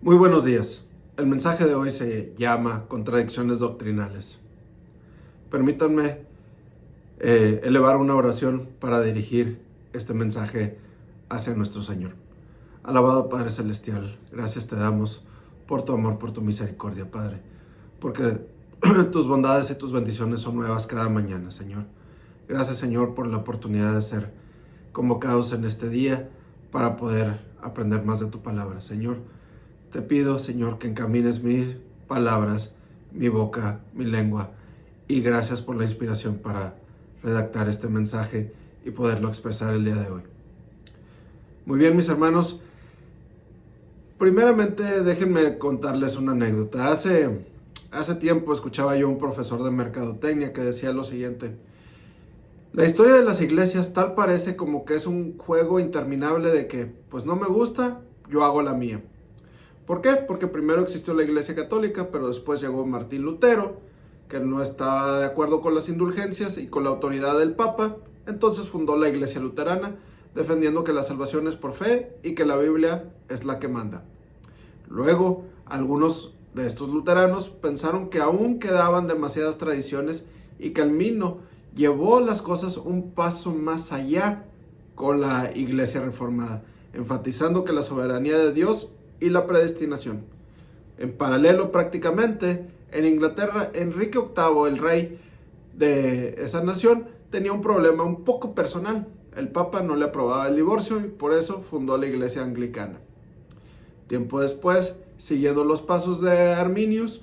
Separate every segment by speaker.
Speaker 1: Muy buenos días. El mensaje de hoy se llama Contradicciones doctrinales. Permítanme elevar una oración para dirigir este mensaje hacia nuestro Señor. Alabado Padre Celestial, gracias te damos por tu amor, por tu misericordia, Padre, porque tus bondades y tus bendiciones son nuevas cada mañana, Señor. Gracias, Señor, por la oportunidad de ser convocados en este día para poder aprender más de tu palabra, Señor. Te pido, Señor, que encamines mis palabras, mi boca, mi lengua, y gracias por la inspiración para redactar este mensaje y poderlo expresar el día de hoy. Muy bien, mis hermanos. Primeramente, déjenme contarles una anécdota. Hace tiempo escuchaba yo a un profesor de mercadotecnia que decía lo siguiente: la historia de las iglesias tal parece como que es un juego interminable de que, pues no me gusta, yo hago la mía. ¿Por qué? Porque primero existió la Iglesia Católica, pero después llegó Martín Lutero, que no estaba de acuerdo con las indulgencias y con la autoridad del Papa. Entonces fundó la Iglesia Luterana, defendiendo que la salvación es por fe y que la Biblia es la que manda. Luego, algunos de estos luteranos pensaron que aún quedaban demasiadas tradiciones y Calvino llevó las cosas un paso más allá con la Iglesia Reformada, enfatizando que la soberanía de Dios y la predestinación. En paralelo, prácticamente, en Inglaterra, Enrique VIII, el rey de esa nación, tenía un problema un poco personal. El Papa no le aprobaba el divorcio y por eso fundó la Iglesia Anglicana. Tiempo después, siguiendo los pasos de Arminius,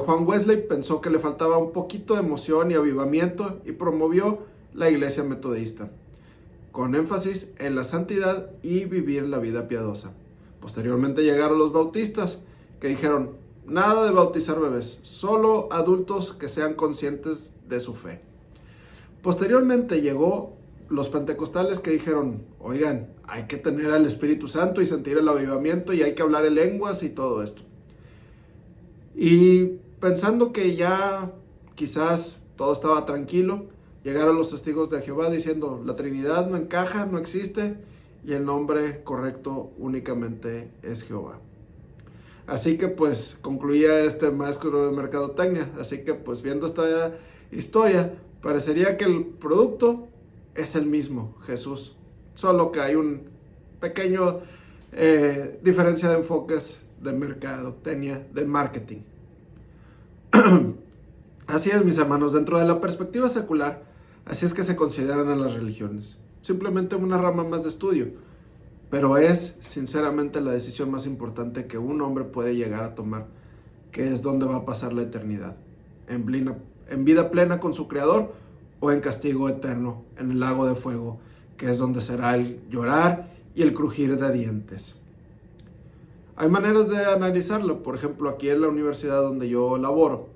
Speaker 1: Juan Wesley pensó que le faltaba un poquito de emoción y avivamiento y promovió la Iglesia Metodista, con énfasis en la santidad y vivir la vida piadosa. Posteriormente llegaron los bautistas, que dijeron: nada de bautizar bebés, solo adultos que sean conscientes de su fe. Posteriormente llegó los pentecostales, que dijeron: oigan, hay que tener al Espíritu Santo y sentir el avivamiento y hay que hablar en lenguas y todo esto. Y pensando que ya quizás todo estaba tranquilo, llegaron los testigos de Jehová diciendo: la Trinidad no encaja, no existe, y el nombre correcto únicamente es Jehová. Así que pues concluía este maestro de mercadotecnia. Así que pues viendo esta historia, parecería que el producto es el mismo, Jesús, solo que hay un pequeño diferencia de enfoques de mercadotecnia, de marketing. Así es, mis hermanos, dentro de la perspectiva secular, así es que se consideran a las religiones. Simplemente una rama más de estudio, pero es sinceramente la decisión más importante que un hombre puede llegar a tomar, que es dónde va a pasar la eternidad, en vida plena con su Creador o en castigo eterno en el lago de fuego, que es donde será el llorar y el crujir de dientes. Hay maneras de analizarlo. Por ejemplo, aquí en la universidad donde yo laboro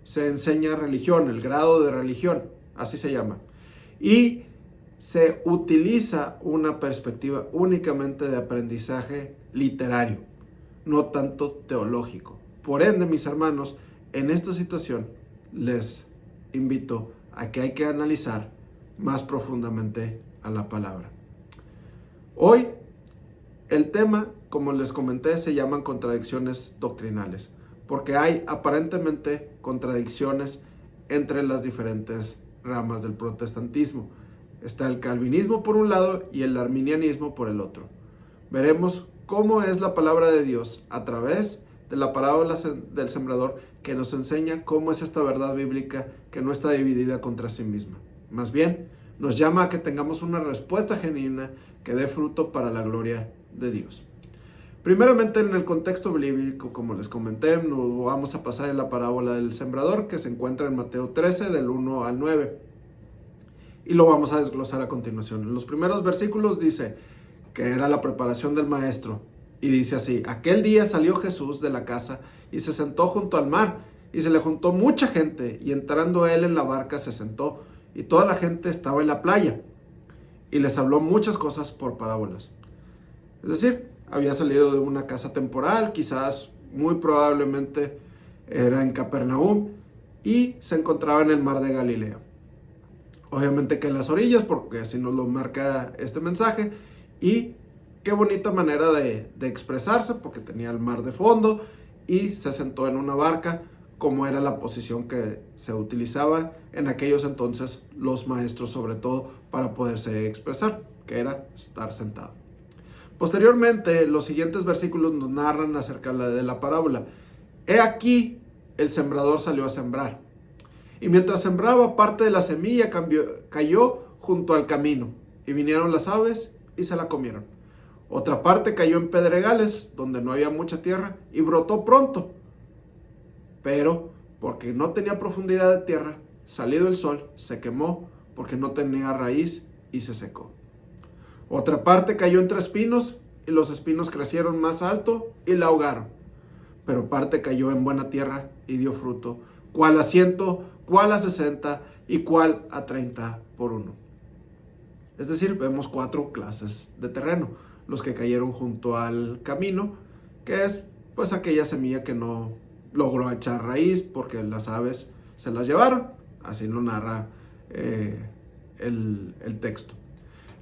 Speaker 1: se enseña religión, el grado de religión, así se llama, y se utiliza una perspectiva únicamente de aprendizaje literario, no tanto teológico. Por ende, mis hermanos, en esta situación les invito a que hay que analizar más profundamente a la palabra. Hoy, el tema, como les comenté, se llaman contradicciones doctrinales, porque hay aparentemente contradicciones entre las diferentes ramas del protestantismo. Está el calvinismo por un lado y el arminianismo por el otro. Veremos cómo es la palabra de Dios a través de la parábola del sembrador, que nos enseña cómo es esta verdad bíblica que no está dividida contra sí misma. Más bien, nos llama a que tengamos una respuesta genuina que dé fruto para la gloria de Dios. Primeramente, en el contexto bíblico, como les comenté, nos vamos a pasar en la parábola del sembrador, que se encuentra en Mateo 13, del 1 al 9. Y lo vamos a desglosar a continuación. En los primeros versículos dice que era la preparación del maestro. Y dice así: aquel día salió Jesús de la casa y se sentó junto al mar. Y se le juntó mucha gente. Y entrando él en la barca se sentó. Y toda la gente estaba en la playa. Y les habló muchas cosas por parábolas. Es decir, había salido de una casa temporal. Quizás, muy probablemente, era en Capernaum. Y se encontraba en el mar de Galilea. Obviamente que en las orillas, porque así nos lo marca este mensaje, y qué bonita manera de expresarse, porque tenía el mar de fondo y se sentó en una barca, como era la posición que se utilizaba en aquellos entonces los maestros, sobre todo para poderse expresar, que era estar sentado. Posteriormente, los siguientes versículos nos narran acerca de la parábola. He aquí, el sembrador salió a sembrar. Y mientras sembraba, parte de la semilla cayó junto al camino. Y vinieron las aves y se la comieron. Otra parte cayó en pedregales, donde no había mucha tierra, y brotó pronto. Pero, porque no tenía profundidad de tierra, salido el sol, se quemó, porque no tenía raíz y se secó. Otra parte cayó entre espinos, y los espinos crecieron más alto y la ahogaron. Pero parte cayó en buena tierra y dio fruto, cuál a 100, cuál a 60 y cuál a 30 por uno. Es decir, vemos 4 clases de terreno. Los que cayeron junto al camino, que es pues aquella semilla que no logró echar raíz porque las aves se las llevaron. Así lo narra el texto.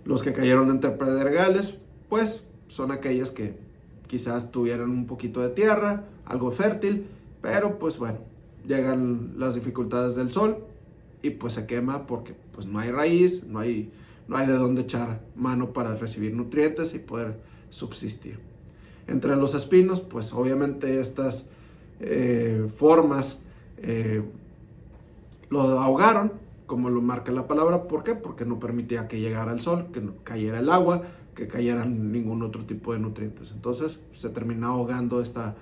Speaker 1: Los que cayeron entre pedregales, pues son aquellas que quizás tuvieran un poquito de tierra, algo fértil, pero pues bueno, llegan las dificultades del sol y pues se quema porque pues no hay raíz, no hay de dónde echar mano para recibir nutrientes y poder subsistir. Entre los espinos, pues obviamente estas formas lo ahogaron, como lo marca la palabra. ¿Por qué? Porque no permitía que llegara el sol, que no cayera el agua, que cayeran ningún otro tipo de nutrientes. Entonces se termina ahogando esta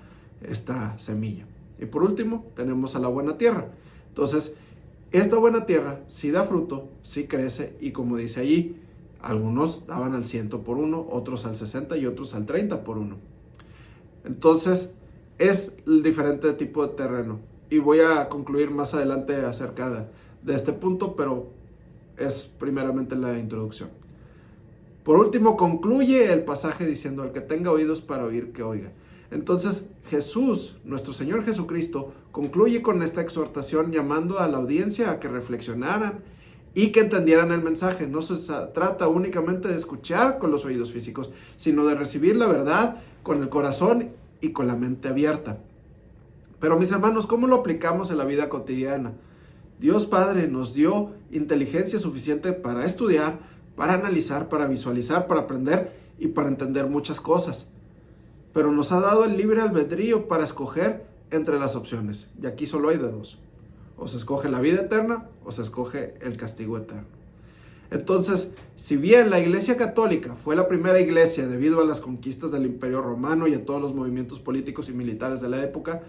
Speaker 1: semilla. Y por último tenemos a la buena tierra. Entonces esta buena tierra sí da fruto, sí crece, y como dice allí, algunos daban al 100 por uno, otros al 60 y otros al 30 por uno. Entonces es el diferente tipo de terreno, y voy a concluir más adelante acerca de este punto, pero es primeramente la introducción. Por último, concluye el pasaje diciendo: el que tenga oídos para oír, que oiga. Entonces Jesús, nuestro Señor Jesucristo, concluye con esta exhortación llamando a la audiencia a que reflexionaran y que entendieran el mensaje. No se trata únicamente de escuchar con los oídos físicos, sino de recibir la verdad con el corazón y con la mente abierta. Pero mis hermanos, ¿cómo lo aplicamos en la vida cotidiana? Dios Padre nos dio inteligencia suficiente para estudiar, para analizar, para visualizar, para aprender y para entender muchas cosas. Pero nos ha dado el libre albedrío para escoger entre las opciones. Y aquí solo hay de dos. O se escoge la vida eterna o se escoge el castigo eterno. Entonces, si bien la Iglesia Católica fue la primera iglesia debido a las conquistas del Imperio Romano y a todos los movimientos políticos y militares de la época,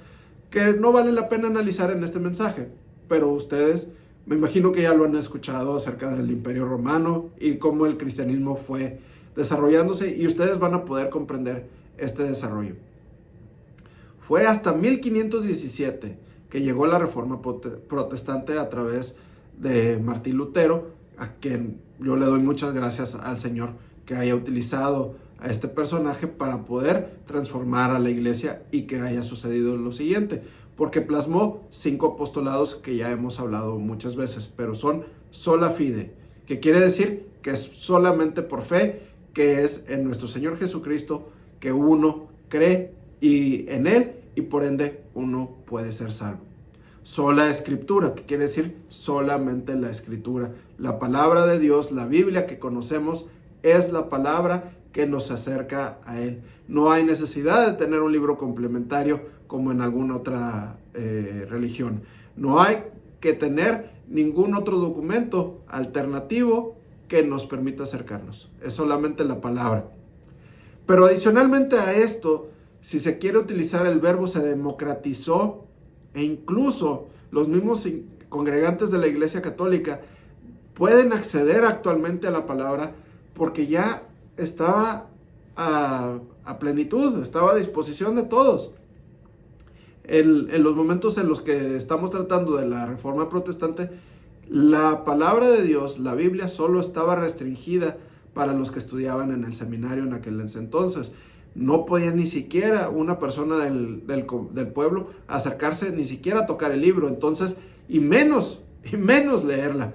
Speaker 1: que no vale la pena analizar en este mensaje, pero ustedes me imagino que ya lo han escuchado acerca del Imperio Romano y cómo el cristianismo fue desarrollándose, y ustedes van a poder comprender este desarrollo. Fue hasta 1517 que llegó la Reforma Protestante a través de Martín Lutero, a quien yo le doy muchas gracias al Señor que haya utilizado a este personaje para poder transformar a la iglesia, y que haya sucedido lo siguiente, porque plasmó 5 apostolados que ya hemos hablado muchas veces, pero son sola fide, que quiere decir que es solamente por fe, que es en nuestro Señor Jesucristo que uno cree y en Él, y por ende uno puede ser salvo. Sola escritura, que quiere decir solamente la escritura. La palabra de Dios, la Biblia que conocemos, es la palabra que nos acerca a Él. No hay necesidad de tener un libro complementario como en alguna otra religión. No hay que tener ningún otro documento alternativo que nos permita acercarnos. Es solamente la palabra. Pero adicionalmente a esto, si se quiere utilizar el verbo, se democratizó, e incluso los mismos congregantes de la Iglesia Católica pueden acceder actualmente a la palabra, porque ya estaba a plenitud, estaba a disposición de todos. En los momentos en los que estamos tratando de la Reforma Protestante, la palabra de Dios, la Biblia, solo estaba restringida para los que estudiaban en el seminario en aquel entonces. No podía ni siquiera una persona del pueblo acercarse, ni siquiera a tocar el libro, entonces, y menos leerla.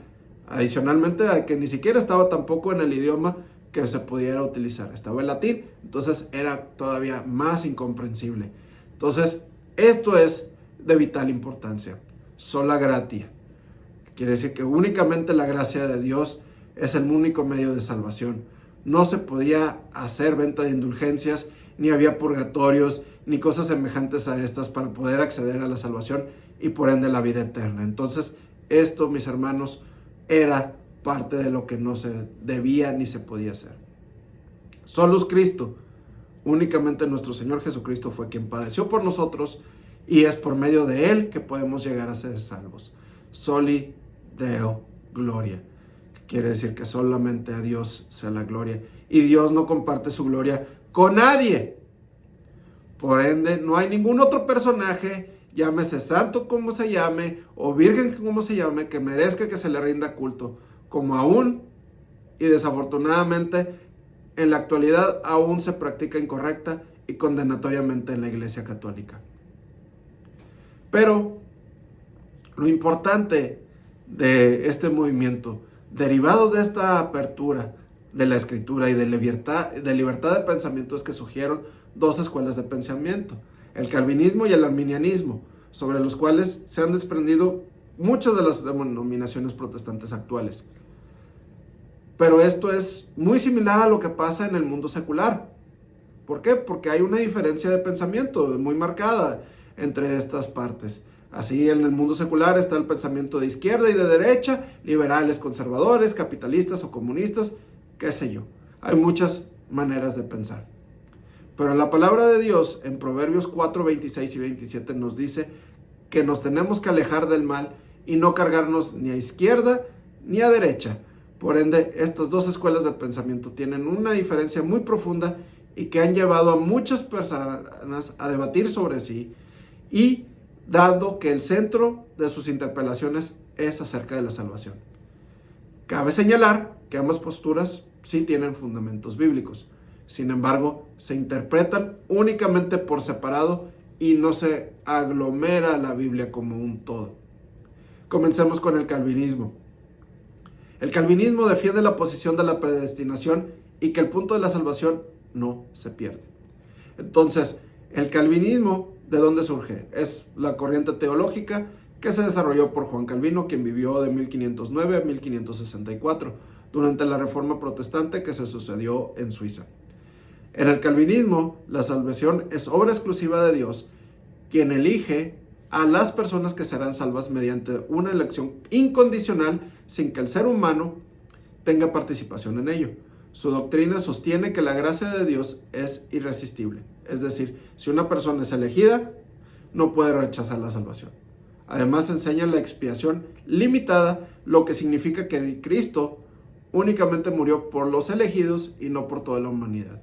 Speaker 1: Adicionalmente a que ni siquiera estaba tampoco en el idioma que se pudiera utilizar. Estaba en latín, entonces era todavía más incomprensible. Entonces, esto es de vital importancia. Sola gratia. Quiere decir que únicamente la gracia de Dios es el único medio de salvación. No se podía hacer venta de indulgencias, ni había purgatorios, ni cosas semejantes a estas para poder acceder a la salvación y por ende la vida eterna. Entonces, esto, mis hermanos, era parte de lo que no se debía ni se podía hacer. Solus Cristo, únicamente nuestro Señor Jesucristo fue quien padeció por nosotros y es por medio de Él que podemos llegar a ser salvos. Soli Deo Gloria. Quiere decir que solamente a Dios sea la gloria y Dios no comparte su gloria con nadie. Por ende, no hay ningún otro personaje, llámese santo como se llame o virgen como se llame, que merezca que se le rinda culto, como aún y desafortunadamente en la actualidad aún se practica incorrecta y condenatoriamente en la Iglesia Católica. Pero lo importante de este movimiento, derivado de esta apertura de la Escritura y de libertad de pensamiento, es que surgieron dos escuelas de pensamiento, el calvinismo y el arminianismo, sobre los cuales se han desprendido muchas de las denominaciones protestantes actuales. Pero esto es muy similar a lo que pasa en el mundo secular. ¿Por qué? Porque hay una diferencia de pensamiento muy marcada entre estas partes. Así, en el mundo secular está el pensamiento de izquierda y de derecha, liberales, conservadores, capitalistas o comunistas, qué sé yo. Hay muchas maneras de pensar. Pero la palabra de Dios en Proverbios 4, 26 y 27 nos dice que nos tenemos que alejar del mal y no cargarnos ni a izquierda ni a derecha. Por ende, estas dos escuelas de pensamiento tienen una diferencia muy profunda y que han llevado a muchas personas a debatir sobre sí, y dado que el centro de sus interpelaciones es acerca de la salvación. Cabe señalar que ambas posturas sí tienen fundamentos bíblicos. Sin embargo, se interpretan únicamente por separado y no se aglomera la Biblia como un todo. Comencemos con el calvinismo. El calvinismo defiende la posición de la predestinación y que el punto de la salvación no se pierde. Entonces, el calvinismo, ¿de dónde surge? Es la corriente teológica que se desarrolló por Juan Calvino, quien vivió de 1509 a 1564, durante la Reforma Protestante que se sucedió en Suiza. En el calvinismo, la salvación es obra exclusiva de Dios, quien elige a las personas que serán salvas mediante una elección incondicional sin que el ser humano tenga participación en ello. Su doctrina sostiene que la gracia de Dios es irresistible. Es decir, si una persona es elegida, no puede rechazar la salvación. Además, enseña la expiación limitada, lo que significa que Cristo únicamente murió por los elegidos y no por toda la humanidad.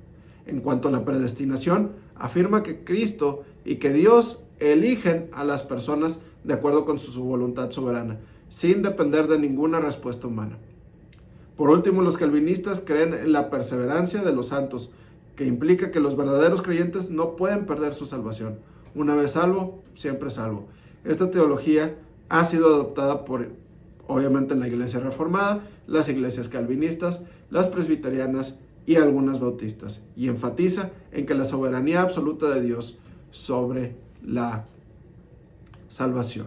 Speaker 1: En cuanto a la predestinación, afirma que Cristo y que Dios eligen a las personas de acuerdo con su voluntad soberana, sin depender de ninguna respuesta humana. Por último, los calvinistas creen en la perseverancia de los santos, que implica que los verdaderos creyentes no pueden perder su salvación. Una vez salvo, siempre salvo. Esta teología ha sido adoptada por, obviamente, la Iglesia Reformada, las iglesias calvinistas, las presbiterianas y algunas bautistas, y enfatiza en que la soberanía absoluta de Dios sobre la salvación.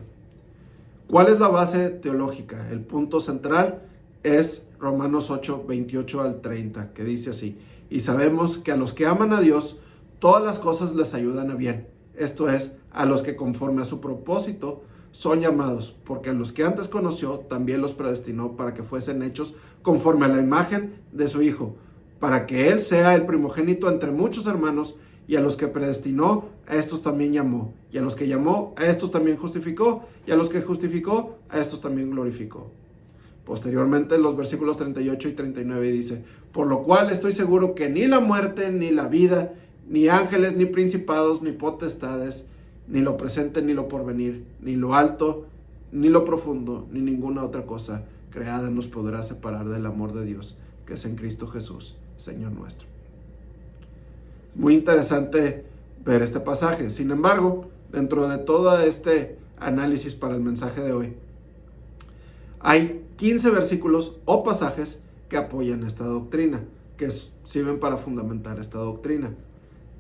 Speaker 1: ¿Cuál es la base teológica? El punto central es Romanos 8, 28 al 30, que dice así: y sabemos que a los que aman a Dios, todas las cosas les ayudan a bien. Esto es, a los que conforme a su propósito son llamados, porque a los que antes conoció, también los predestinó para que fuesen hechos conforme a la imagen de su Hijo, para que Él sea el primogénito entre muchos hermanos. Y a los que predestinó, a estos también llamó. Y a los que llamó, a estos también justificó. Y a los que justificó, a estos también glorificó. Posteriormente, los versículos 38 y 39 dice: por lo cual estoy seguro que ni la muerte, ni la vida, ni ángeles, ni principados, ni potestades, ni lo presente, ni lo porvenir, ni lo alto, ni lo profundo, ni ninguna otra cosa creada nos podrá separar del amor de Dios, que es en Cristo Jesús, Señor nuestro. Muy interesante ver este pasaje. Sin embargo, dentro de todo este análisis para el mensaje de hoy, hay 15 versículos o pasajes que apoyan esta doctrina. que sirven para fundamentar esta doctrina.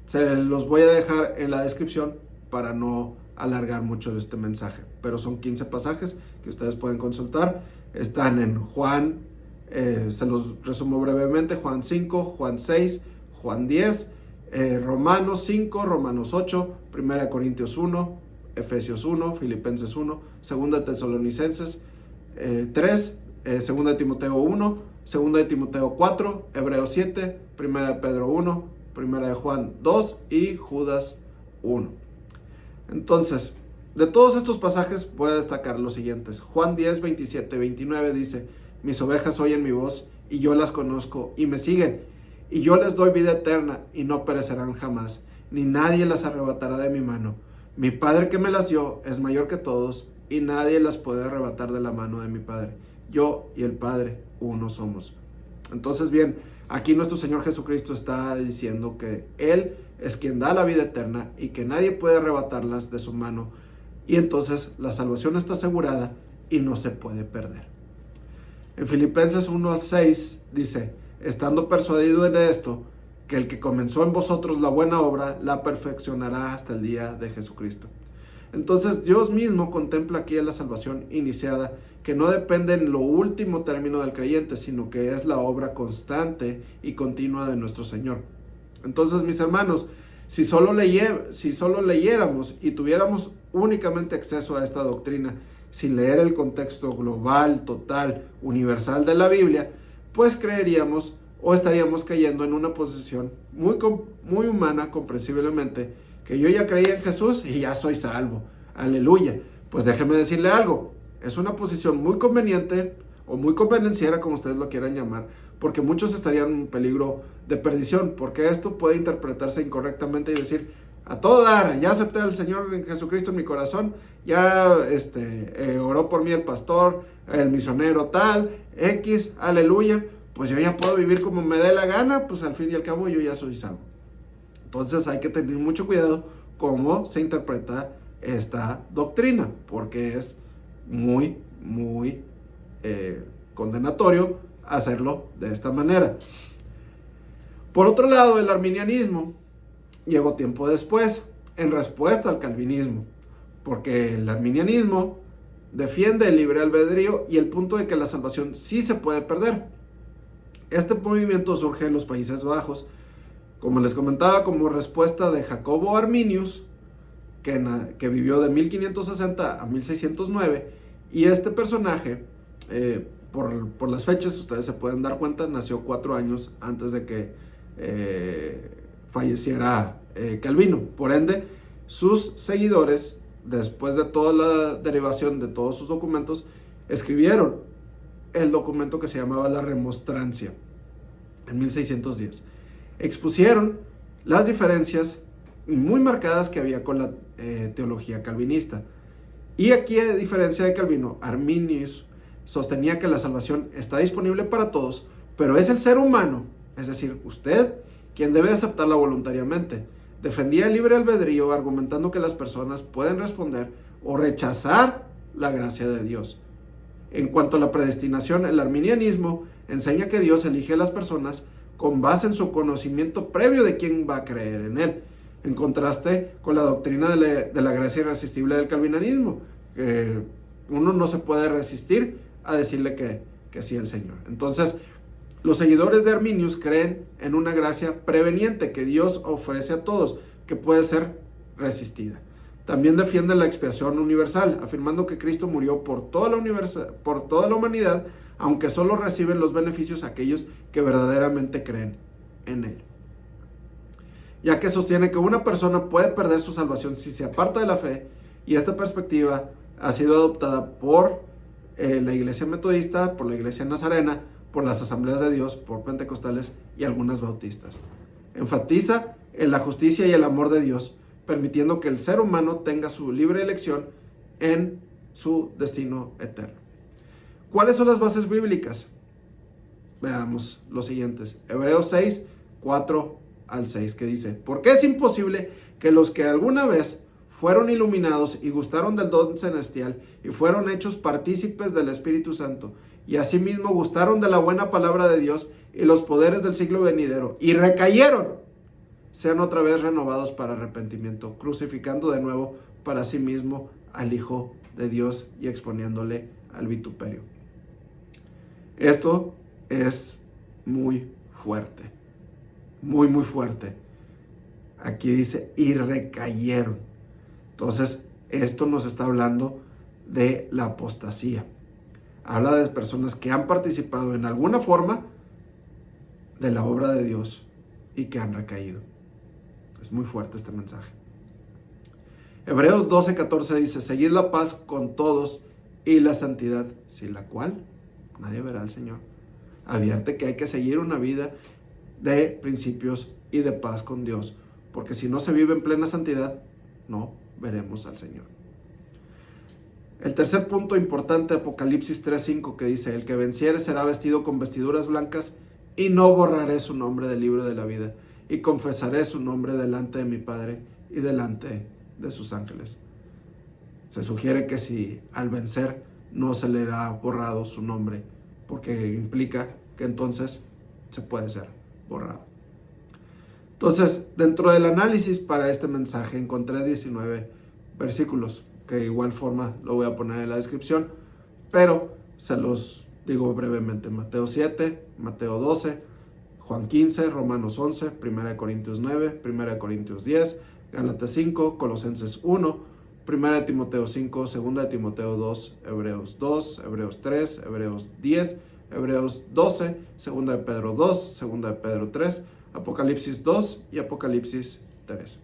Speaker 1: Se los voy a dejar en la descripción para no alargar mucho este mensaje, pero son 15 pasajes que ustedes pueden consultar. Están en Juan, se los resumo brevemente: Juan 5, Juan 6, Juan 10, Romanos 5, Romanos 8, 1 Corintios 1, Efesios 1, Filipenses 1, 2 Tesalonicenses 3, 2 Timoteo 1, 2 Timoteo 4, Hebreos 7, 1 Pedro 1, 1 Juan 2 y Judas 1. Entonces, de todos estos pasajes voy a destacar los siguientes. Juan 10, 27, 29 dice: mis ovejas oyen mi voz y yo las conozco y me siguen, y yo les doy vida eterna y no perecerán jamás, ni nadie las arrebatará de mi mano. Mi Padre que me las dio es mayor que todos y nadie las puede arrebatar de la mano de mi Padre. Yo y el Padre uno somos. Entonces, bien, aquí nuestro Señor Jesucristo está diciendo que Él es quien da la vida eterna y que nadie puede arrebatarlas de su mano. Y entonces la salvación está asegurada y no se puede perder. En Filipenses 1:6 dice: estando persuadido de esto, que el que comenzó en vosotros la buena obra, la perfeccionará hasta el día de Jesucristo. Entonces Dios mismo contempla aquí la salvación iniciada, que no depende en lo último término del creyente, sino que es la obra constante y continua de nuestro Señor. Entonces, mis hermanos, si solo leyéramos y tuviéramos únicamente acceso a esta doctrina, sin leer el contexto global, total, universal de la Biblia, pues creeríamos o estaríamos cayendo en una posición muy humana, comprensiblemente, que yo ya creí en Jesús y ya soy salvo. Aleluya. Pues déjeme decirle algo. Es una posición muy conveniente o muy convenenciera, como ustedes lo quieran llamar, porque muchos estarían en peligro de perdición, porque esto puede interpretarse incorrectamente y decir: a todo dar, ya acepté al Señor Jesucristo en mi corazón, ya oró por mí el pastor, el misionero tal, X, aleluya, pues yo ya puedo vivir como me dé la gana, pues al fin y al cabo yo ya soy salvo. Entonces hay que tener mucho cuidado cómo se interpreta esta doctrina, porque es muy condenatorio hacerlo de esta manera. Por otro lado, el arminianismo llegó tiempo después, en respuesta al calvinismo, porque el arminianismo defiende el libre albedrío y el punto de que la salvación sí se puede perder. Este movimiento surge en los Países Bajos, como les comentaba, como respuesta de Jacobo Arminius, que vivió de 1560 a 1609, y este personaje, por las fechas, ustedes se pueden dar cuenta, nació 4 años antes de que falleciera Calvino. Por ende, sus seguidores, después de toda la derivación de todos sus documentos, escribieron el documento que se llamaba la Remonstrancia en 1610. Expusieron las diferencias muy marcadas que había con la teología calvinista. Y aquí, a diferencia de Calvino, Arminius sostenía que la salvación está disponible para todos, pero es el ser humano, es decir, usted, quien debe aceptarla voluntariamente. Defendía el libre albedrío, argumentando que las personas pueden responder o rechazar la gracia de Dios. En cuanto a la predestinación, el arminianismo enseña que Dios elige a las personas con base en su conocimiento previo de quién va a creer en él, en contraste con la doctrina de la gracia irresistible del calvinismo, que uno no se puede resistir a decirle que sí al Señor. Entonces, los seguidores de Arminius creen en una gracia preveniente que Dios ofrece a todos, que puede ser resistida. También defienden la expiación universal, afirmando que Cristo murió por toda la humanidad, aunque solo reciben los beneficios aquellos que verdaderamente creen en Él. Ya que sostiene que una persona puede perder su salvación si se aparta de la fe, y esta perspectiva ha sido adoptada por la Iglesia Metodista, por la Iglesia Nazarena, por las Asambleas de Dios, por Pentecostales y algunas bautistas. Enfatiza en la justicia y el amor de Dios, permitiendo que el ser humano tenga su libre elección en su destino eterno. ¿Cuáles son las bases bíblicas? Veamos los siguientes. Hebreos 6, 4 al 6, que dice: porque es imposible que los que alguna vez fueron iluminados y gustaron del don celestial y fueron hechos partícipes del Espíritu Santo, y asimismo gustaron de la buena palabra de Dios y los poderes del siglo venidero, y recayeron, sean otra vez renovados para arrepentimiento, crucificando de nuevo para sí mismo al Hijo de Dios y exponiéndole al vituperio. Esto es muy fuerte, muy, muy fuerte. Aquí dice, y recayeron. Entonces, esto nos está hablando de la apostasía. Habla de personas que han participado en alguna forma de la obra de Dios y que han recaído. Es muy fuerte este mensaje. Hebreos 12:14 dice, seguid la paz con todos y la santidad, sin la cual nadie verá al Señor. Advierte que hay que seguir una vida de principios y de paz con Dios, porque si no se vive en plena santidad, no veremos al Señor. El tercer punto importante, Apocalipsis 3:5, que dice, el que venciere será vestido con vestiduras blancas y no borraré su nombre del libro de la vida y confesaré su nombre delante de mi Padre y delante de sus ángeles. Se sugiere que si al vencer no se le ha borrado su nombre, porque implica que entonces se puede ser borrado. Entonces, dentro del análisis para este mensaje encontré 19 versículos, que de igual forma lo voy a poner en la descripción, pero se los digo brevemente. Mateo 7, Mateo 12, Juan 15, Romanos 11, 1 Corintios 9, 1 Corintios 10, Gálatas 5, Colosenses 1, 1 Timoteo 5, 2 Timoteo 2, Hebreos 2, Hebreos 3, Hebreos 10, Hebreos 12, 2 de Pedro 2, 2 de Pedro 3, Apocalipsis 2 y Apocalipsis 3.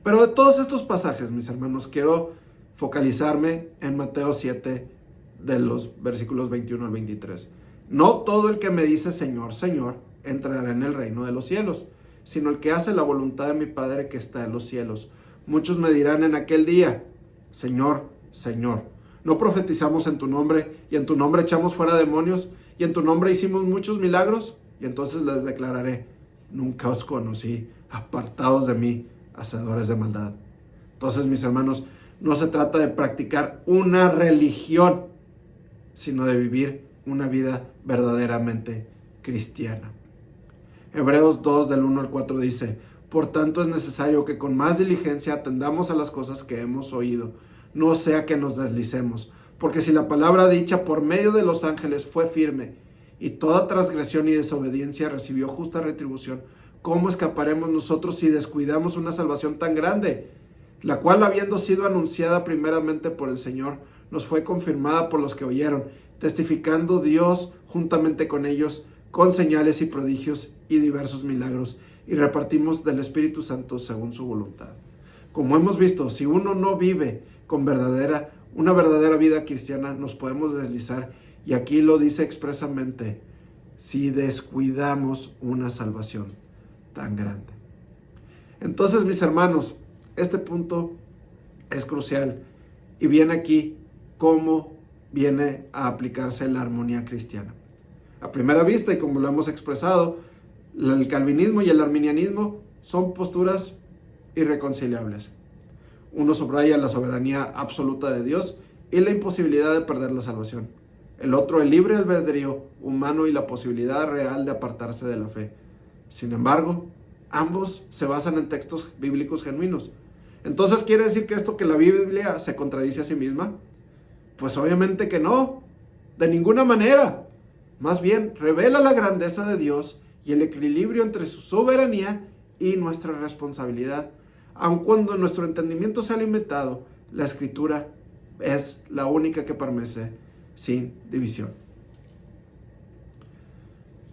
Speaker 1: Pero de todos estos pasajes, mis hermanos, quiero focalizarme en Mateo 7, de los versículos 21 al 23. No todo el que me dice Señor, Señor, entrará en el reino de los cielos, sino el que hace la voluntad de mi Padre que está en los cielos. Muchos me dirán en aquel día, Señor, Señor, ¿no profetizamos en tu nombre y en tu nombre echamos fuera demonios y en tu nombre hicimos muchos milagros? Y entonces les declararé, nunca os conocí, apartados de mí, hacedores de maldad. Entonces, mis hermanos, no se trata de practicar una religión, sino de vivir una vida verdaderamente cristiana. Hebreos 2 del 1 al 4 dice, por tanto es necesario que con más diligencia atendamos a las cosas que hemos oído, no sea que nos deslicemos, porque si la palabra dicha por medio de los ángeles fue firme, y toda transgresión y desobediencia recibió justa retribución, ¿cómo escaparemos nosotros si descuidamos una salvación tan grande? La cual, habiendo sido anunciada primeramente por el Señor, nos fue confirmada por los que oyeron, testificando Dios juntamente con ellos, con señales y prodigios y diversos milagros, y repartimos del Espíritu Santo según su voluntad. Como hemos visto, si uno no vive con una verdadera vida cristiana, nos podemos deslizar, y aquí lo dice expresamente, si descuidamos una salvación tan grande. Entonces, mis hermanos, este punto es crucial y viene aquí cómo viene a aplicarse la armonía cristiana. A primera vista, y como lo hemos expresado, el calvinismo y el arminianismo son posturas irreconciliables. Uno subraya la soberanía absoluta de Dios y la imposibilidad de perder la salvación. El otro, el libre albedrío humano y la posibilidad real de apartarse de la fe. Sin embargo, ambos se basan en textos bíblicos genuinos. Entonces, ¿quiere decir que esto que la Biblia se contradice a sí misma? Pues obviamente que no, de ninguna manera. Más bien, revela la grandeza de Dios y el equilibrio entre su soberanía y nuestra responsabilidad. Aun cuando nuestro entendimiento sea limitado, la Escritura es la única que permanece sin división.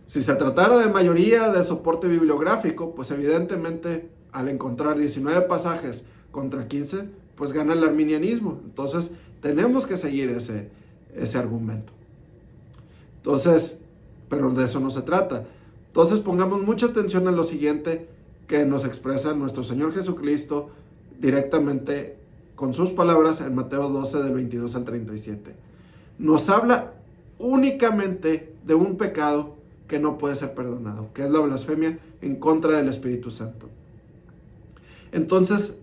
Speaker 1: Si se tratara de mayoría de soporte bibliográfico, pues evidentemente al encontrar 19 pasajes contra 15, pues gana el arminianismo. Entonces tenemos que seguir ese argumento. Entonces, pero de eso no se trata. Entonces pongamos mucha atención a lo siguiente que nos expresa nuestro Señor Jesucristo directamente con sus palabras en Mateo 12 del 22 al 37. Nos habla únicamente de un pecado que no puede ser perdonado, que es la blasfemia en contra del Espíritu Santo. Entonces,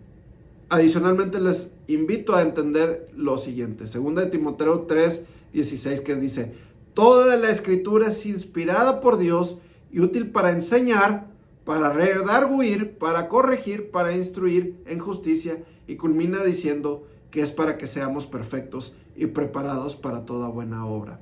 Speaker 1: adicionalmente les invito a entender lo siguiente. 2 de Timoteo 3:16, que dice, Toda la Escritura es inspirada por Dios y útil para enseñar, para redarguir, para corregir, para instruir en justicia, y culmina diciendo que es para que seamos perfectos y preparados para toda buena obra.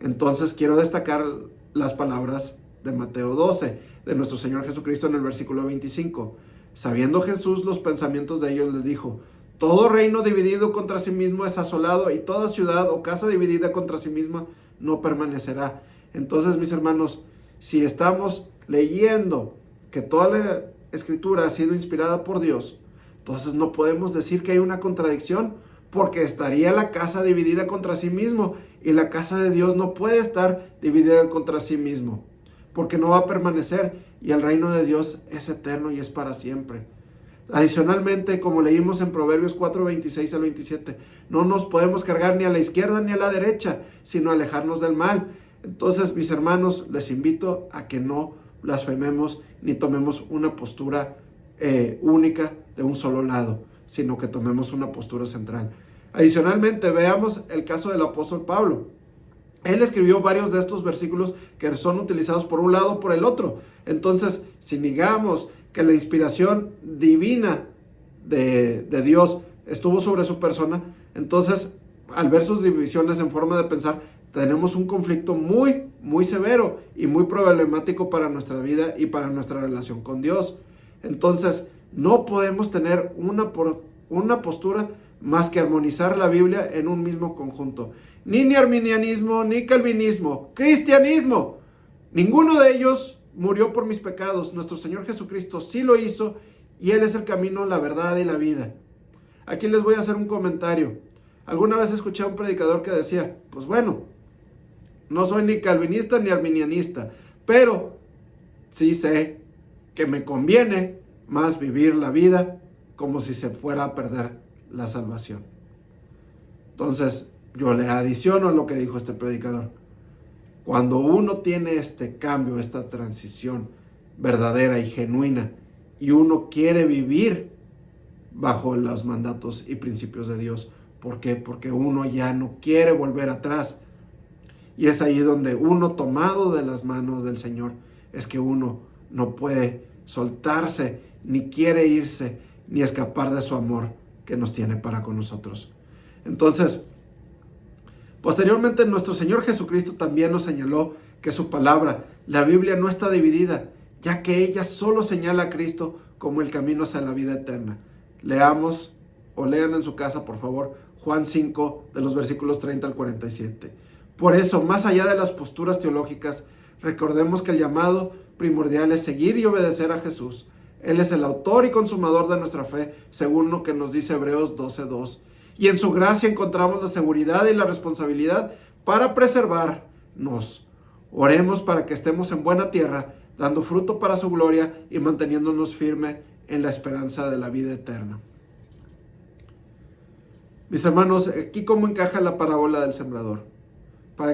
Speaker 1: Entonces quiero destacar las palabras de Mateo 12, de nuestro Señor Jesucristo en el versículo 25. Sabiendo Jesús los pensamientos de ellos, les dijo: todo reino dividido contra sí mismo es asolado, y toda ciudad o casa dividida contra sí misma no permanecerá. Entonces, mis hermanos, si estamos leyendo que toda la Escritura ha sido inspirada por Dios, entonces no podemos decir que hay una contradicción, porque estaría la casa dividida contra sí mismo, y la casa de Dios no puede estar dividida contra sí mismo, porque no va a permanecer, y el reino de Dios es eterno y es para siempre. Adicionalmente, como leímos en Proverbios 4, 26 al 27, no nos podemos cargar ni a la izquierda ni a la derecha, sino alejarnos del mal. Entonces, mis hermanos, les invito a que no blasfememos ni tomemos una postura única de un solo lado, sino que tomemos una postura central. Adicionalmente, veamos el caso del apóstol Pablo. Él escribió varios de estos versículos que son utilizados por un lado o por el otro. Entonces, si negamos que la inspiración divina de Dios estuvo sobre su persona, entonces, al ver sus divisiones en forma de pensar, tenemos un conflicto muy, muy severo y muy problemático para nuestra vida y para nuestra relación con Dios. Entonces, no podemos tener una postura más que armonizar la Biblia en un mismo conjunto. Ni arminianismo, ni calvinismo, cristianismo. Ninguno de ellos murió por mis pecados. Nuestro Señor Jesucristo sí lo hizo, y Él es el camino, la verdad y la vida. Aquí les voy a hacer un comentario. Alguna vez escuché a un predicador que decía: pues bueno, no soy ni calvinista ni arminianista, pero sí sé que me conviene más vivir la vida como si se fuera a perder la salvación. Entonces, yo le adiciono a lo que dijo este predicador. Cuando uno tiene este cambio, esta transición verdadera y genuina, y uno quiere vivir bajo los mandatos y principios de Dios, ¿por qué? Porque uno ya no quiere volver atrás. Y es ahí donde uno, tomado de las manos del Señor, es que uno no puede soltarse, ni quiere irse, ni escapar de su amor que nos tiene para con nosotros. Entonces, posteriormente, nuestro Señor Jesucristo también nos señaló que su palabra, la Biblia, no está dividida, ya que ella solo señala a Cristo como el camino hacia la vida eterna. Leamos, o lean en su casa, por favor, Juan 5, de los versículos 30 al 47. Por eso, más allá de las posturas teológicas, recordemos que el llamado primordial es seguir y obedecer a Jesús. Él es el autor y consumador de nuestra fe, según lo que nos dice Hebreos 12:2. Y en su gracia encontramos la seguridad y la responsabilidad para preservarnos. Oremos para que estemos en buena tierra, dando fruto para su gloria y manteniéndonos firmes en la esperanza de la vida eterna. Mis hermanos, aquí cómo encaja la parábola del sembrador. Para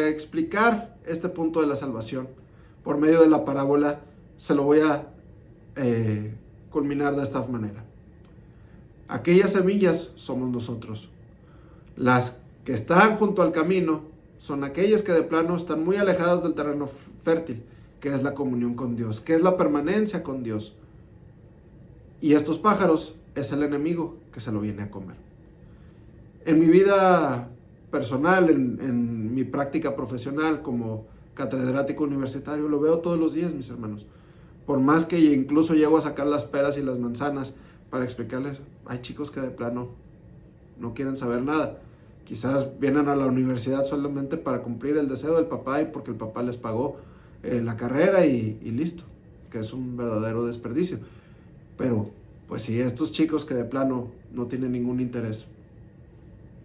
Speaker 1: explicar este punto de la salvación, por medio de la parábola, se lo voy a culminar de esta manera. Aquellas semillas somos nosotros. Las que están junto al camino son aquellas que de plano están muy alejadas del terreno fértil, que es la comunión con Dios, que es la permanencia con Dios. Y estos pájaros es el enemigo que se lo viene a comer. En mi vida personal, en mi práctica profesional como catedrático universitario, lo veo todos los días, mis hermanos. Por más que incluso llego a sacar las peras y las manzanas para explicarles, hay chicos que de plano no quieren saber nada. Quizás vienen a la universidad solamente para cumplir el deseo del papá y porque el papá les pagó la carrera y listo, que es un verdadero desperdicio. Pero pues sí, estos chicos que de plano no tienen ningún interés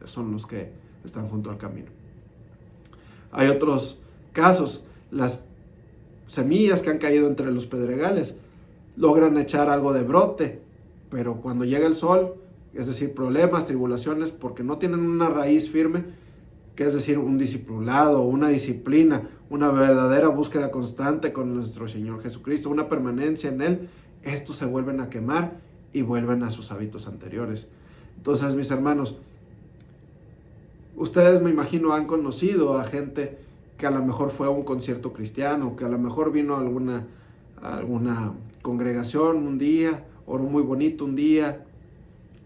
Speaker 1: son los que están junto al camino. Hay otros casos, las semillas que han caído entre los pedregales logran echar algo de brote, pero cuando llega el sol, es decir, problemas, tribulaciones, porque no tienen una raíz firme, que es decir, un discipulado, una disciplina, una verdadera búsqueda constante con nuestro Señor Jesucristo, una permanencia en Él, estos se vuelven a quemar y vuelven a sus hábitos anteriores. Entonces, mis hermanos, Ustedes, me imagino, han conocido a gente que a lo mejor fue a un concierto cristiano, que a lo mejor vino a alguna congregación un día, oró muy bonito un día,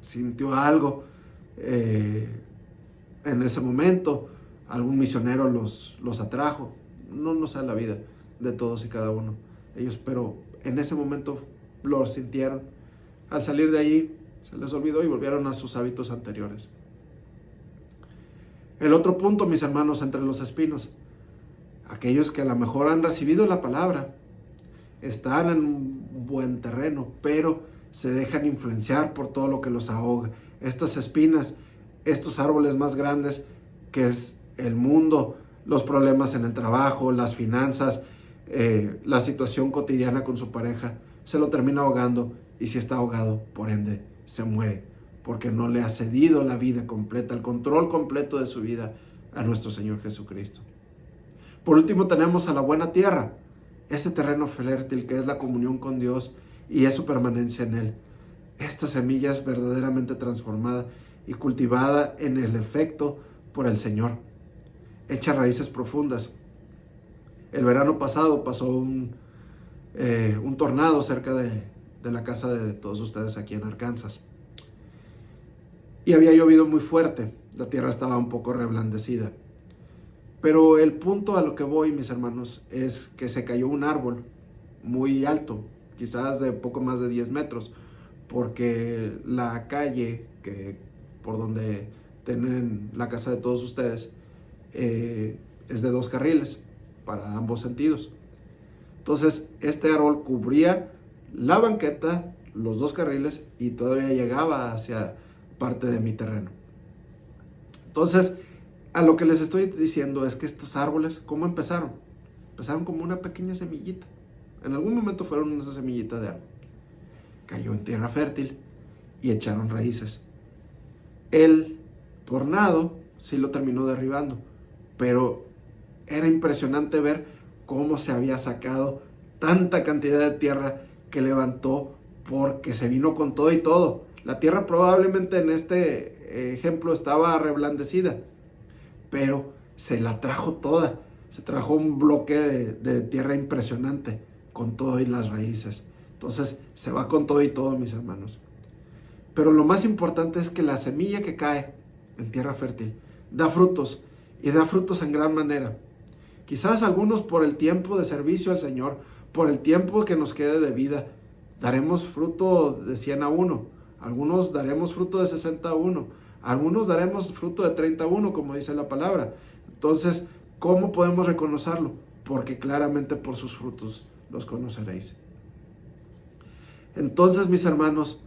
Speaker 1: sintió algo en ese momento, algún misionero los atrajo. No sé la vida de todos y cada uno de ellos, pero en ese momento lo sintieron. Al salir de allí se les olvidó y volvieron a sus hábitos anteriores. El otro punto, mis hermanos, entre los espinos, aquellos que a lo mejor han recibido la palabra, están en un buen terreno, pero se dejan influenciar por todo lo que los ahoga. Estas espinas, estos árboles más grandes, que es el mundo, los problemas en el trabajo, las finanzas, la situación cotidiana con su pareja, se lo termina ahogando, y si está ahogado, por ende, se muere, porque no le ha cedido la vida completa, el control completo de su vida a nuestro Señor Jesucristo. Por último, tenemos a la buena tierra, ese terreno fértil que es la comunión con Dios y es su permanencia en Él. Esta semilla es verdaderamente transformada y cultivada en el efecto por el Señor. Echa raíces profundas. El verano pasado pasó un tornado cerca de la casa de todos ustedes aquí en Arkansas. Y había llovido muy fuerte, la tierra estaba un poco reblandecida. Pero el punto a lo que voy, mis hermanos, es que se cayó un árbol muy alto, quizás de poco más de 10 metros, porque la calle por donde tienen la casa de todos ustedes es de 2 carriles para ambos sentidos. Entonces, este árbol cubría la banqueta, los 2 carriles, y todavía llegaba hacia parte de mi terreno. Entonces, a lo que les estoy diciendo es que estos árboles, ¿cómo empezaron? Empezaron como una pequeña semillita. En algún momento fueron una semillita de árbol. Cayó en tierra fértil y echaron raíces. El tornado sí lo terminó derribando, pero era impresionante ver cómo se había sacado tanta cantidad de tierra que levantó, porque se vino con todo y todo. La tierra probablemente en este ejemplo estaba reblandecida, pero se la trajo toda. Se trajo un bloque de tierra impresionante con todo y las raíces. Entonces se va con todo y todo, mis hermanos. Pero lo más importante es que la semilla que cae en tierra fértil da frutos, y da frutos en gran manera. Quizás algunos, por el tiempo de servicio al Señor, por el tiempo que nos quede de vida, daremos fruto de 100 a 1. Algunos daremos fruto de 60 a 1. Algunos daremos fruto de 30 a 1, como dice la palabra. Entonces, ¿cómo podemos reconocerlo? Porque claramente por sus frutos los conoceréis. Entonces, mis hermanos,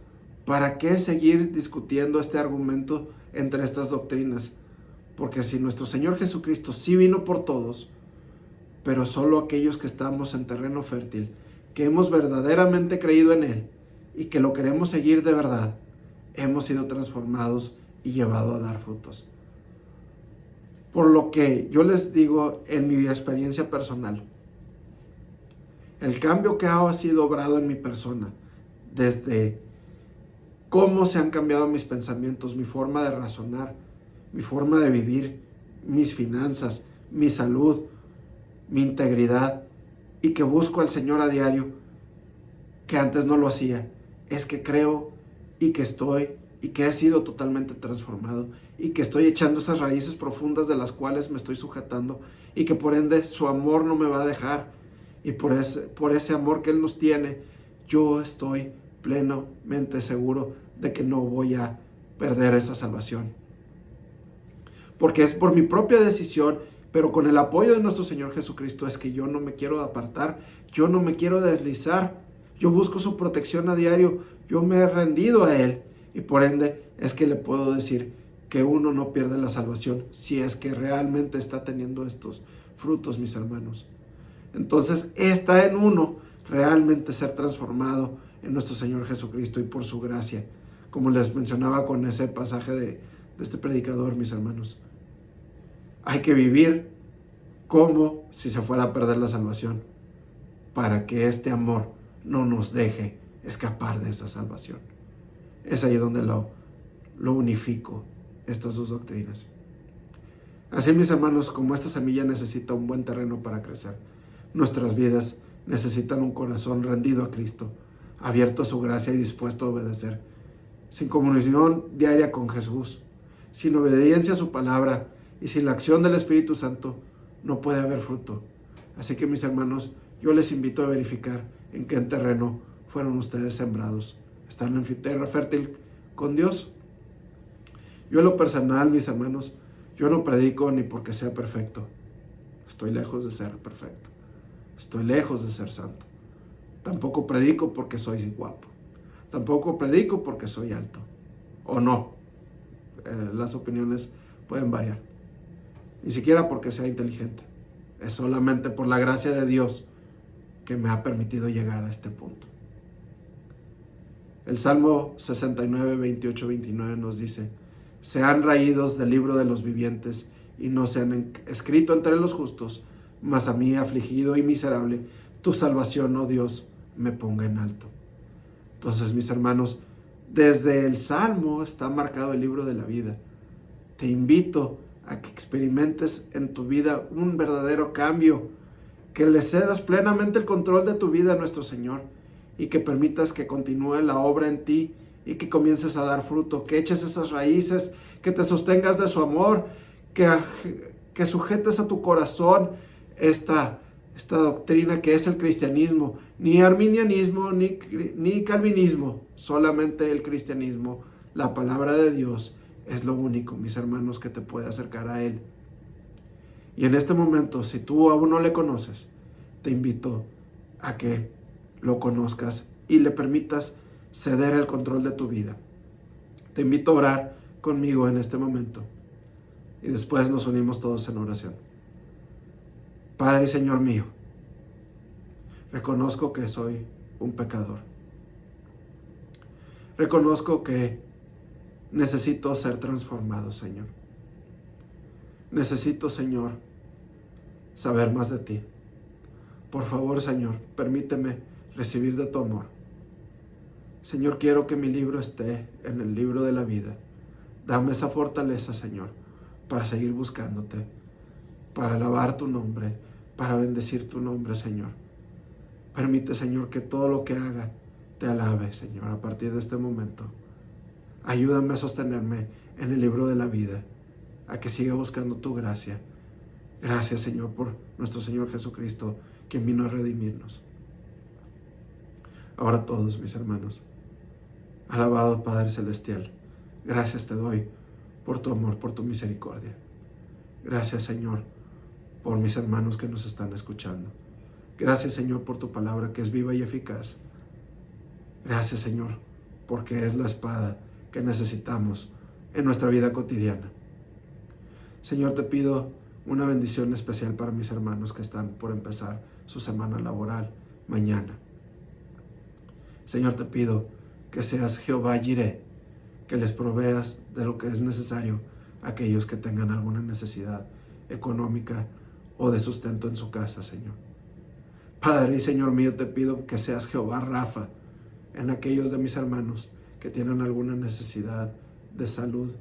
Speaker 1: ¿para qué seguir discutiendo este argumento entre estas doctrinas? Porque si nuestro Señor Jesucristo sí vino por todos, pero solo aquellos que estamos en terreno fértil, que hemos verdaderamente creído en Él y que lo queremos seguir de verdad, hemos sido transformados y llevados a dar frutos. Por lo que yo les digo en mi experiencia personal, el cambio que ha sido obrado en mi persona, desde cómo se han cambiado mis pensamientos, mi forma de razonar, mi forma de vivir, mis finanzas, mi salud, mi integridad, y que busco al Señor a diario, que antes no lo hacía, es que creo y que estoy y que he sido totalmente transformado y que estoy echando esas raíces profundas de las cuales me estoy sujetando, y que por ende su amor no me va a dejar, y por ese amor que Él nos tiene, yo estoy plenamente seguro de que no voy a perder esa salvación, porque es por mi propia decisión, pero con el apoyo de nuestro Señor Jesucristo, es que yo no me quiero apartar, yo no me quiero deslizar, yo busco su protección a diario, yo me he rendido a Él, y por ende es que le puedo decir que uno no pierde la salvación si es que realmente está teniendo estos frutos, mis hermanos. Entonces está en uno realmente ser transformado en nuestro Señor Jesucristo y por su gracia, como les mencionaba con ese pasaje de este predicador, mis hermanos. Hay que vivir como si se fuera a perder la salvación, para que este amor no nos deje escapar de esa salvación. Es ahí donde lo unifico, estas dos doctrinas. Así, mis hermanos, como esta semilla necesita un buen terreno para crecer, nuestras vidas necesitan un corazón rendido a Cristo, abierto a su gracia y dispuesto a obedecer. Sin comunión diaria con Jesús, sin obediencia a su palabra y sin la acción del Espíritu Santo, no puede haber fruto. Así que, mis hermanos, yo les invito a verificar en qué terreno fueron ustedes sembrados. ¿Están en tierra fértil con Dios? Yo en lo personal, mis hermanos, yo no predico ni porque sea perfecto. Estoy lejos de ser perfecto. Estoy lejos de ser santo. Tampoco predico porque soy guapo. Tampoco predico porque soy alto. O no. Las opiniones pueden variar. Ni siquiera porque sea inteligente. Es solamente por la gracia de Dios que me ha permitido llegar a este punto. El Salmo 69, 28, 29 nos dice: sean raídos del libro de los vivientes y no sean escrito entre los justos, mas a mí, afligido y miserable, tu salvación, oh Dios, me ponga en alto. Entonces, mis hermanos, desde el Salmo está marcado el libro de la vida. Te invito a que experimentes en tu vida un verdadero cambio, que le cedas plenamente el control de tu vida a nuestro Señor y que permitas que continúe la obra en ti y que comiences a dar fruto, que eches esas raíces, que te sostengas de su amor, que sujetes a tu corazón esta doctrina que es el cristianismo. Ni arminianismo, ni calvinismo, solamente el cristianismo. La palabra de Dios es lo único, mis hermanos, que te puede acercar a Él. Y en este momento, si tú aún no le conoces, te invito a que lo conozcas y le permitas ceder el control de tu vida. Te invito a orar conmigo en este momento y después nos unimos todos en oración. Padre y Señor mío, reconozco que soy un pecador. Reconozco que necesito ser transformado, Señor. Necesito, Señor, saber más de ti. Por favor, Señor, permíteme recibir de tu amor. Señor, quiero que mi libro esté en el libro de la vida. Dame esa fortaleza, Señor, para seguir buscándote, para alabar tu nombre, para bendecir tu nombre, Señor. Permite, Señor, que todo lo que haga te alabe, Señor, a partir de este momento. Ayúdame a sostenerme en el libro de la vida, a que siga buscando tu gracia. Gracias, Señor, por nuestro Señor Jesucristo, quien vino a redimirnos. Ahora todos, mis hermanos, alabado Padre Celestial, gracias te doy por tu amor, por tu misericordia. Gracias, Señor, por mis hermanos que nos están escuchando. Gracias, Señor, por tu palabra que es viva y eficaz. Gracias, Señor, porque es la espada que necesitamos en nuestra vida cotidiana. Señor, te pido una bendición especial para mis hermanos que están por empezar su semana laboral mañana. Señor, te pido que seas Jehová Jireh, que les proveas de lo que es necesario a aquellos que tengan alguna necesidad económica o de sustento en su casa, Señor. Padre y Señor mío, te pido que seas Jehová Rafa en aquellos de mis hermanos que tienen alguna necesidad de salud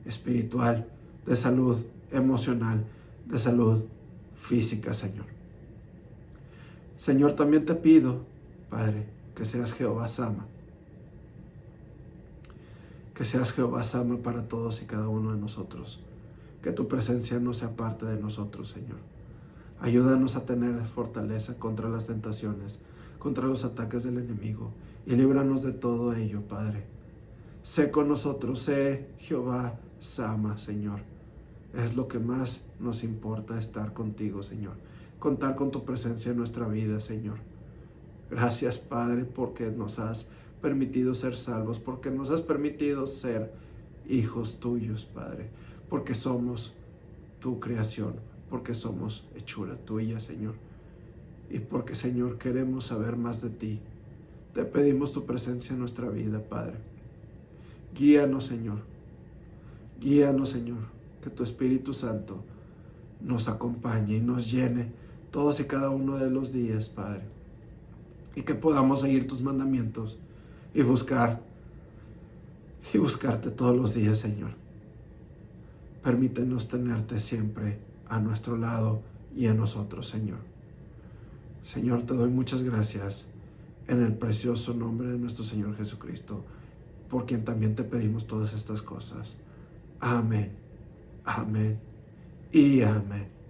Speaker 1: espiritual, de salud emocional, de salud física, Señor. Señor, también te pido, Padre, que seas Jehová Sama. Que seas Jehová Sama para todos y cada uno de nosotros. Que tu presencia no se aparte de nosotros, Señor. Ayúdanos a tener fortaleza contra las tentaciones, contra los ataques del enemigo, y líbranos de todo ello, Padre. Sé con nosotros, sé Jehová Sama, Señor. Es lo que más nos importa, estar contigo, Señor. Contar con tu presencia en nuestra vida, Señor. Gracias, Padre, porque nos has permitido ser salvos, porque nos has permitido ser hijos tuyos, Padre, porque somos tu creación, porque somos hechura tuya, Señor, y porque, Señor, queremos saber más de ti. Te pedimos tu presencia en nuestra vida, Padre. Guíanos, Señor. Guíanos, Señor, que tu Espíritu Santo nos acompañe y nos llene todos y cada uno de los días, Padre, y que podamos seguir tus mandamientos y buscarte todos los días, Señor. Permítenos tenerte siempre a nuestro lado y en nosotros, Señor. Señor, te doy muchas gracias en el precioso nombre de nuestro Señor Jesucristo, por quien también te pedimos todas estas cosas. Amén, amén y amén.